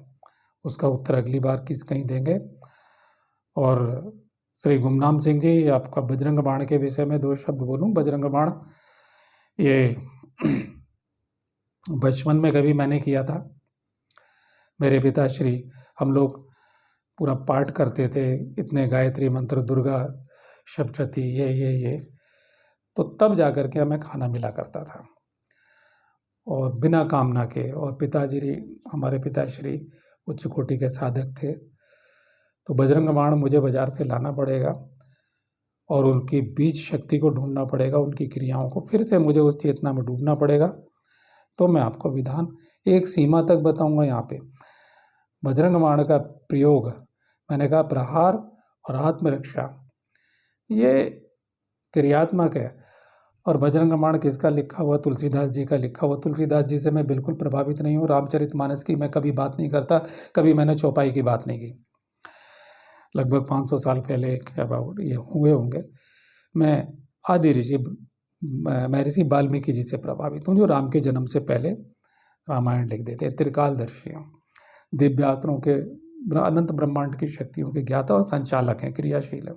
उसका उत्तर अगली बार कहीं देंगे। और श्री गुमनाम सिंह जी, आपका बजरंग बाण के विषय में 2 शब्द बोलूं। बजरंग बाण ये बचपन में कभी मैंने किया था। मेरे पिताश्री, हम लोग पूरा पाठ करते थे, इतने गायत्री मंत्र, दुर्गा सप्तशती, ये तो तब जाकर के हमें खाना मिला करता था, और बिना कामना के। और पिताजी, हमारे पिताश्री उच्च कोटि के साधक थे, तो बजरंग बाण मुझे बाजार से लाना पड़ेगा और उनकी बीज शक्ति को ढूंढना पड़ेगा, उनकी क्रियाओं को फिर से मुझे उस चेतना में डूबना पड़ेगा। तो मैं आपको विधान एक सीमा तक बताऊंगा। यहाँ पे बजरंग बाण का प्रयोग, मैंने कहा प्रहार और आत्मरक्षा, ये क्रियात्मक है। और बजरंग बाण किसका लिखा हुआ? तुलसीदास जी का लिखा हुआ। तुलसीदास जी से मैं बिल्कुल प्रभावित नहीं हूँ। रामचरितमानस की मैं कभी बात नहीं करता, कभी मैंने चौपाई की बात नहीं की। लगभग 500 साल पहले अबाउट ये हुए होंगे। मैं आदि ऋषि, मैं ऋषि वाल्मीकि जी से प्रभावित हूँ, जो राम के जन्म से पहले रामायण लिख देते हैं। त्रिकालदर्शी हैं, दिव्यास्त्रों के, अनंत ब्रह्मांड की शक्तियों के ज्ञाता और संचालक हैं, क्रियाशील हैं।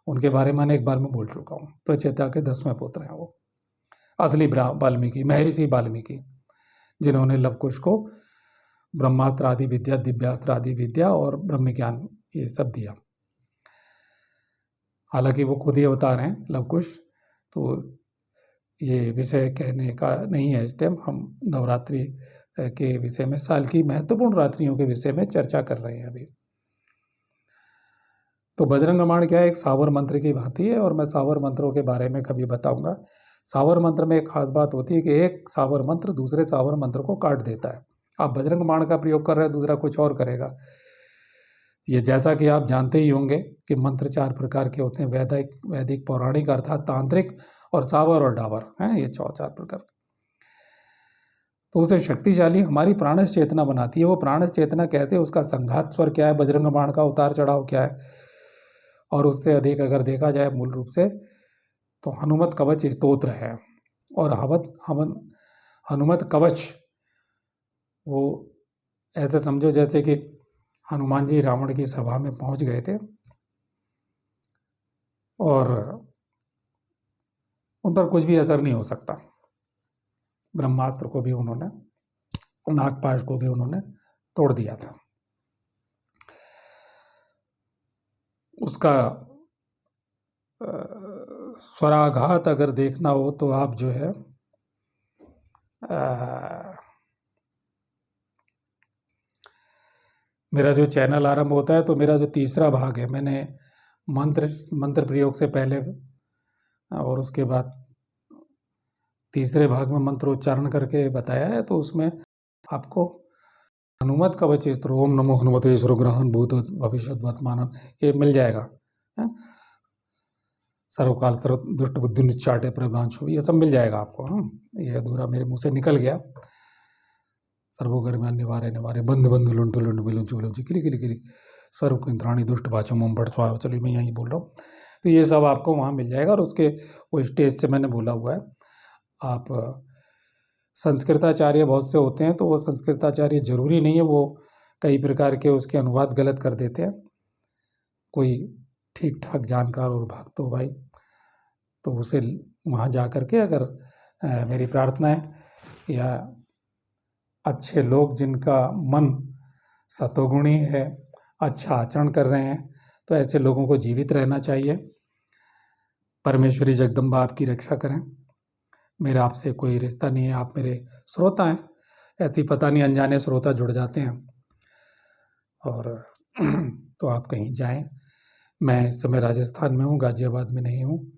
उनके बारे में एक बार मैं बोल चुका हूँ। प्रचेता के 10वें पुत्र हैं वो, असली वाल्मीकि, महर्षि वाल्मीकि, जिन्होंने लवकुश को ब्रह्मास्त्र आदि विद्या, दिव्यास्त्र आदि विद्या और ब्रह्म ज्ञान ये सब दिया। हालांकि वो खुद ही अवतार हैं लवकुश, तो ये विषय कहने का नहीं है इस टाइम। हम नवरात्रि के विषय में, साल की महत्वपूर्ण रात्रियों के विषय में चर्चा कर रहे हैं अभी। तो बजरंग बाण क्या है? एक सावर मंत्र की भांति है, और मैं सावर मंत्रों के बारे में कभी बताऊंगा। सावर मंत्र में एक खास बात होती है कि एक सावर मंत्र दूसरे सावर मंत्र को काट देता है। आप बजरंग बाण का प्रयोग कर रहे हैं, दूसरा कुछ और करेगा। ये जैसा कि आप जानते ही होंगे कि मंत्र 4 प्रकार के होते हैं, वैदिक, पौराणिक अर्थात तांत्रिक, और सावर और डावर हैं, ये 4 प्रकार। तो उसे शक्तिशाली हमारी प्राणस चेतना बनाती है। वो प्राणस चेतना कैसे, उसका संघात स्वर क्या है, बजरंग बाण का उतार चढ़ाव क्या है, और उससे अधिक अगर देखा जाए मूल रूप से तो हनुमत कवच स्तोत्र है। और हनुमत कवच, वो ऐसे समझो जैसे कि हनुमान जी रावण की सभा में पहुंच गए थे और उन पर कुछ भी असर नहीं हो सकता। ब्रह्मास्त्र को भी उन्होंने, नागपाश को भी उन्होंने तोड़ दिया था। उसका स्वराघात अगर देखना हो तो आप जो है मेरा जो चैनल आरंभ होता है तो मेरा जो तीसरा भाग है, मैंने मंत्र प्रयोग से पहले और उसके बाद तीसरे भाग में मंत्रोच्चारण करके बताया है। तो उसमें आपको हनुमत कवच स्तोत्र, ओम नमो हनुमते सर्वग्रहान् भूतो भविष्यत् वर्तमानम्, ये मिल जाएगा। सर्वकाल सर्व दुष्ट बुद्धि निच्चाटे प्रभ्रांशु, ये सब मिल जाएगा आपको। ये अधूरा मेरे मुंह से निकल गया। सर्वोगर्म्यान् निवारे निवारे बंधु बंधु लुंटु लुंटु विलुंचु विलुंचु किली किली किली सर्व इंद्राणी दुष्ट वाचो मम पट स्वाहा। चलिए मैं यहीं बोल रहा हूँ। तो ये सब आपको वहाँ मिल जाएगा। और उसके वो स्टेज से मैंने बोला हुआ है। आप संस्कृताचार्य बहुत से होते हैं, तो वो संस्कृताचार्य जरूरी नहीं है, वो कई प्रकार के उसके अनुवाद गलत कर देते हैं। कोई ठीक ठाक जानकार और भक्त हो भाई, तो उसे वहाँ जा कर के अगर मेरी प्रार्थना है, या अच्छे लोग जिनका मन सतोगुणी है, अच्छा आचरण कर रहे हैं, तो ऐसे लोगों को जीवित रहना चाहिए। परमेश्वरी जगदम्बा आपकी रक्षा करें। मेरा आपसे कोई रिश्ता नहीं है, आप मेरे श्रोता हैं। ऐसे ही पता नहीं अनजाने श्रोता जुड़ जाते हैं। और तो आप कहीं जाएं। मैं इस समय राजस्थान में हूँ, गाजियाबाद में नहीं हूँ।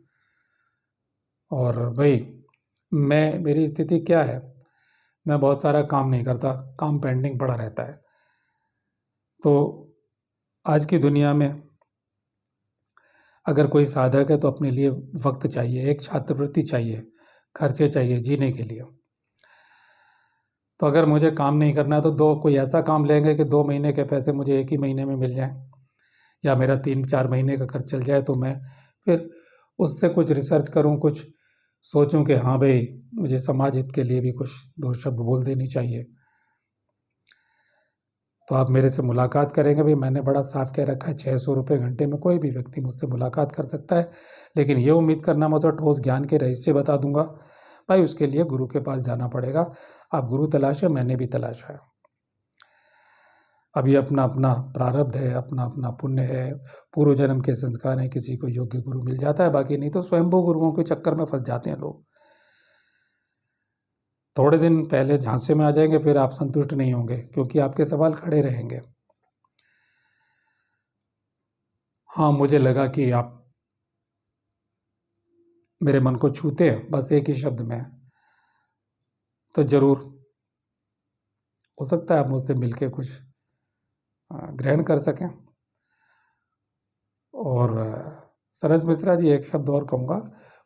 और भाई मेरी स्थिति क्या है, मैं बहुत सारा काम नहीं करता, काम पेंडिंग पड़ा रहता है। तो आज की दुनिया में अगर कोई साधक है तो अपने लिए वक्त चाहिए, एक छात्रवृत्ति चाहिए, खर्चे चाहिए जीने के लिए। तो अगर मुझे काम नहीं करना है तो कोई ऐसा काम लेंगे कि 2 महीने के पैसे मुझे 1 ही महीने में मिल जाएं, या मेरा 3-4 महीने का खर्च चल जाए। तो मैं फिर उससे कुछ रिसर्च करूं, कुछ सोचूं कि हाँ भाई मुझे समाज हित के लिए भी कुछ 2 शब्द बोल देनी चाहिए। तो आप मेरे से मुलाकात करेंगे। भाई मैंने बड़ा साफ कह रखा है, 600 रुपये घंटे में कोई भी व्यक्ति मुझसे मुलाकात कर सकता है। लेकिन ये उम्मीद करना मत, ठोस ज्ञान के रहस्य बता दूंगा भाई, उसके लिए गुरु के पास जाना पड़ेगा। आप गुरु तलाशे, मैंने भी तलाशा है। अभी अपना अपना प्रारब्ध है, अपना अपना पुण्य है, पूर्व जन्म के संस्कार हैं, किसी को योग्य गुरु मिल जाता है, बाकी नहीं तो स्वयंभू गुरुओं के चक्कर में फंस जाते हैं लोग। थोड़े दिन पहले झांसे में आ जाएंगे, फिर आप संतुष्ट नहीं होंगे, क्योंकि आपके सवाल खड़े रहेंगे। हाँ, मुझे लगा कि आप मेरे मन को छूते हैं बस एक ही शब्द में, तो जरूर हो सकता है आप मुझसे मिलके कुछ ग्रहण कर सकें। और सरस मिश्रा जी, एक शब्द और कहूँगा,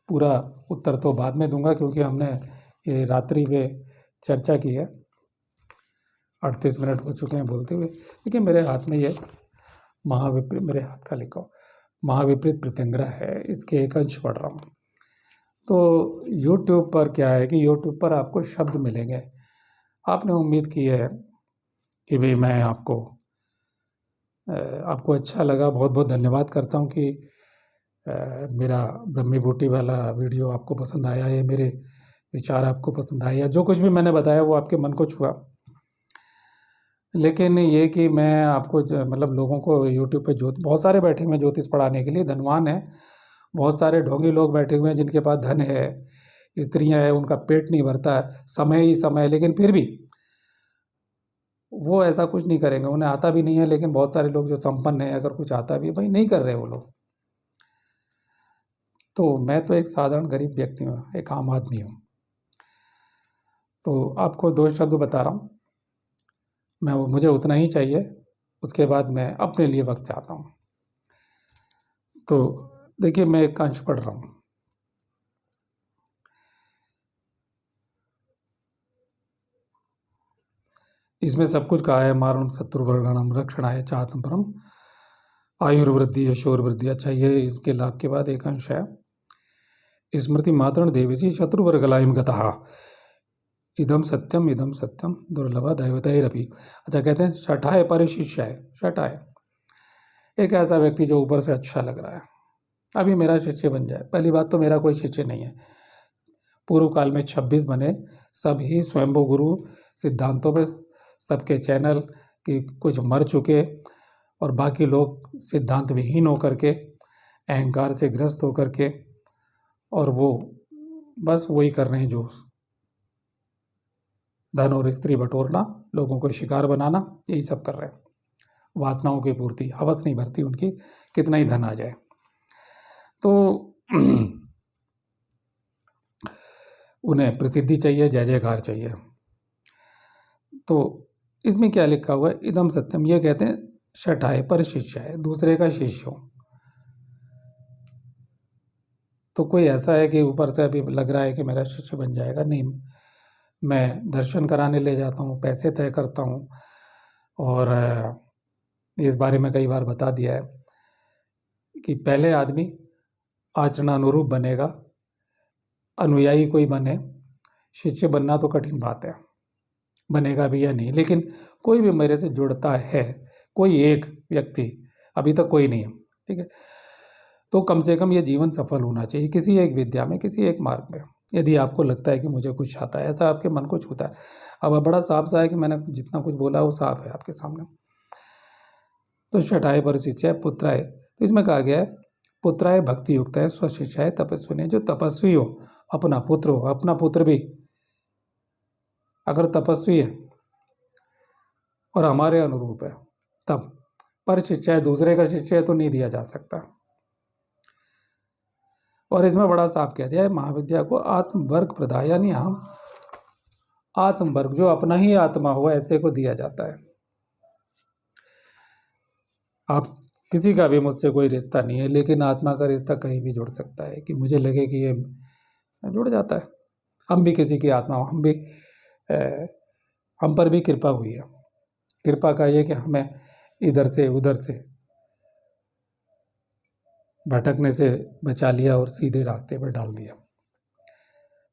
पूरा उत्तर तो बाद में दूंगा, क्योंकि हमने ये रात्रि में चर्चा की है। 38 मिनट हो चुके हैं बोलते हुए। देखिए मेरे हाथ में ये महाविपरीत, मेरे हाथ का लिखो महाविपरीत प्रत्यंग्रह है, इसके एक अंश पढ़ रहा हूँ। तो YouTube पर क्या है कि YouTube पर आपको शब्द मिलेंगे। आपने उम्मीद की है कि भाई मैं आपको अच्छा लगा, बहुत बहुत धन्यवाद करता हूँ कि मेरा ब्रह्मी बूटी वाला वीडियो आपको पसंद आया है, मेरे विचार आपको पसंद आए, या जो कुछ भी मैंने बताया वो आपके मन को छुआ। लेकिन ये कि मैं आपको मतलब लोगों को यूट्यूब पे बहुत सारे बैठे हुए हैं ज्योतिष पढ़ाने के लिए, धनवान है, बहुत सारे ढोंगी लोग बैठे हुए हैं जिनके पास धन है, स्त्रियां हैं, उनका पेट नहीं भरता है, समय ही समय, लेकिन फिर भी वो ऐसा कुछ नहीं करेंगे, उन्हें आता भी नहीं है। लेकिन बहुत सारे लोग जो संपन्न है, अगर कुछ आता भी, भाई नहीं कर रहे वो लोग। तो मैं तो एक साधारण गरीब व्यक्ति हूँ, एक आम आदमी हूँ। तो आपको 2 शब्द बता रहा हूँ, मुझे उतना ही चाहिए, उसके बाद मैं अपने लिए वक्त चाहता हूँ। तो देखिए मैं एक अंश पढ़ रहा हूँ। इसमें सब कुछ कहा है, मारण शत्रुवर्गणम रक्षणाय चाहतम परम आयुर्वृद्धि यशोर्वृद्धि। अच्छा, ये इसके लाभ के बाद एक अंश है, स्मृति मातृण देवसी शत्रुवर्गलाइम गतः इदम सत्यम दुर्लभ दैवतैरपि। अच्छा, कहते हैं शठाय परिशिष्याय। शठाय एक ऐसा व्यक्ति जो ऊपर से अच्छा लग रहा है, अभी मेरा शिष्य बन जाए। पहली बात तो मेरा कोई शिष्य नहीं है। पूर्व काल में 26 बने, सब ही स्वयंभू गुरु सिद्धांतों में, सबके चैनल कि कुछ मर चुके और बाकी लोग सिद्धांत विहीन होकर के, अहंकार से ग्रस्त होकर के, और वो बस वही कर रहे हैं जो धन और स्त्री बटोरना, लोगों को शिकार बनाना, यही सब कर रहे हैं। वासनाओं की पूर्ति, हवस नहीं भरती उनकी, कितना ही धन आ जाए। तो उन्हें प्रसिद्धि चाहिए, जय जयकार चाहिए। तो इसमें क्या लिखा हुआ है, इदम सत्यम, ये कहते हैं शठाय पर शिष्य है, दूसरे का शिष्य हो। तो कोई ऐसा है कि ऊपर से अभी लग रहा है कि मेरा शिष्य बन जाएगा, नहीं, मैं दर्शन कराने ले जाता हूँ, पैसे तय करता हूँ, और इस बारे में कई बार बता दिया है कि पहले आदमी आचरणानुरूप बनेगा, अनुयायी कोई बने, शिष्य बनना तो कठिन बात है, बनेगा भी या नहीं, लेकिन कोई भी मेरे से जुड़ता है, कोई एक व्यक्ति, अभी तक कोई नहीं है, ठीक है, तो कम से कम ये जीवन सफल होना चाहिए किसी एक विद्या में, किसी एक मार्ग में। यदि आपको लगता है कि मुझे कुछ आता है, ऐसा आपके मन को छूता है, अब बड़ा साफ सा है कि मैंने जितना कुछ बोला वो साफ है आपके सामने। तो शठाय पर शिष्याय पुत्राय, तो इसमें कहा गया है पुत्राय भक्ति युक्त है, स्वशिष्याय तपस्वी। जो तपस्वी हो, अपना पुत्र हो, अपना पुत्र भी अगर तपस्वी है और हमारे अनुरूप है तब, पर शिष्याय दूसरे का शिष्य है तो नहीं दिया जा सकता। और इसमें बड़ा साफ कह दिया है, महाविद्या को आत्मवर्ग प्रदाय, यानी हम आत्मवर्ग, जो अपना ही आत्मा हो ऐसे को दिया जाता है। आप किसी का भी मुझसे कोई रिश्ता नहीं है, लेकिन आत्मा का रिश्ता कहीं भी जुड़ सकता है, कि मुझे लगे कि ये जुड़ जाता है। हम भी किसी की आत्मा, हम भी हम पर भी कृपा हुई है। कृपा का ये कि हमें इधर से उधर से भटकने से बचा लिया और सीधे रास्ते पर डाल दिया।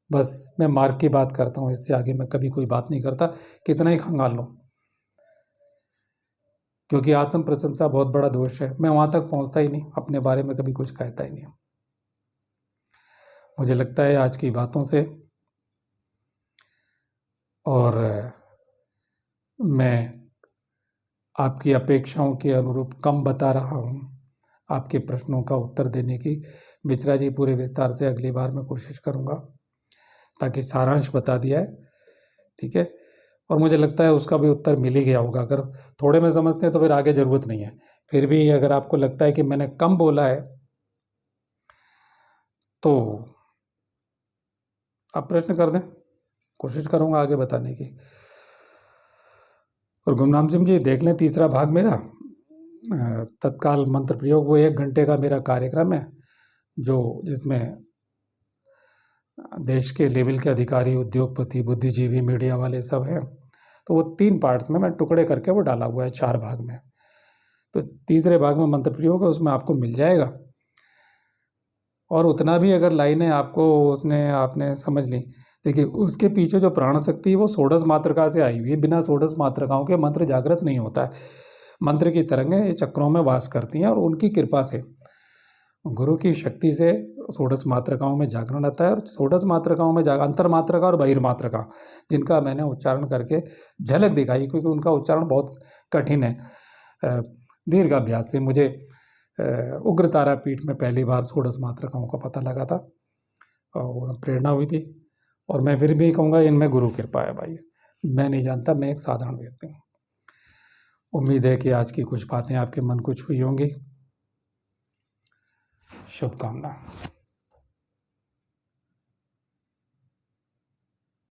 बस मैं मार्ग की बात करता हूँ, इससे आगे मैं कभी कोई बात नहीं करता, कितना ही खंगाल लो, क्योंकि आत्म प्रशंसा बहुत बड़ा दोष है। मैं वहाँ तक पहुँचता ही नहीं, अपने बारे में कभी कुछ कहता ही नहीं। मुझे लगता है आज की बातों से, और मैं आपकी अपेक्षाओं के अनुरूप कम बता रहा हूँ, आपके प्रश्नों का उत्तर देने की मिश्रा जी पूरे विस्तार से अगली बार मैं कोशिश करूँगा, ताकि सारांश बता दिया है, ठीक है। और मुझे लगता है उसका भी उत्तर मिल ही गया होगा। अगर थोड़े में समझते हैं तो फिर आगे ज़रूरत नहीं है। फिर भी अगर आपको लगता है कि मैंने कम बोला है तो आप प्रश्न कर दें, कोशिश करूँगा आगे बताने की। और गुमनाम सिंह जी देख लें तीसरा भाग मेरा तत्काल मंत्र प्रयोग, वो 1 घंटे का मेरा कार्यक्रम है, जो जिसमें देश के लेवल के अधिकारी, उद्योगपति, बुद्धिजीवी, मीडिया वाले सब हैं। तो वो 3 पार्ट्स में मैं टुकड़े करके वो डाला हुआ है 4 भाग में। तो तीसरे भाग में मंत्र प्रयोग है, उसमें आपको मिल जाएगा। और उतना भी अगर लाइनें आपको उसने आपने समझ ली, देखिए उसके पीछे जो प्राण शक्ति है वो षोडश मातृका से आई हुई है। बिना षोडश मातृकाओं के मंत्र जागृत नहीं होता है। मंत्र की तरंगें ये चक्रों में वास करती हैं, और उनकी कृपा से, गुरु की शक्ति से षोडश मातृकाओं में जागरण आता है। और षोडश मातृकाओं में अंतर मातृका और बहिर्मातृका, जिनका मैंने उच्चारण करके झलक दिखाई, क्योंकि उनका उच्चारण बहुत कठिन है। दीर्घाभ्यास से मुझे उग्र तारापीठ में पहली बार षोडश मातृकाओं का पता लगा था और प्रेरणा हुई थी। और मैं फिर भी कहूँगा इनमें गुरु कृपा है भाई, मैं नहीं जानता, मैं एक साधारण व्यक्ति हूँ। उम्मीद है कि आज की कुछ बातें आपके मन को छुई होंगी। शुभकामना।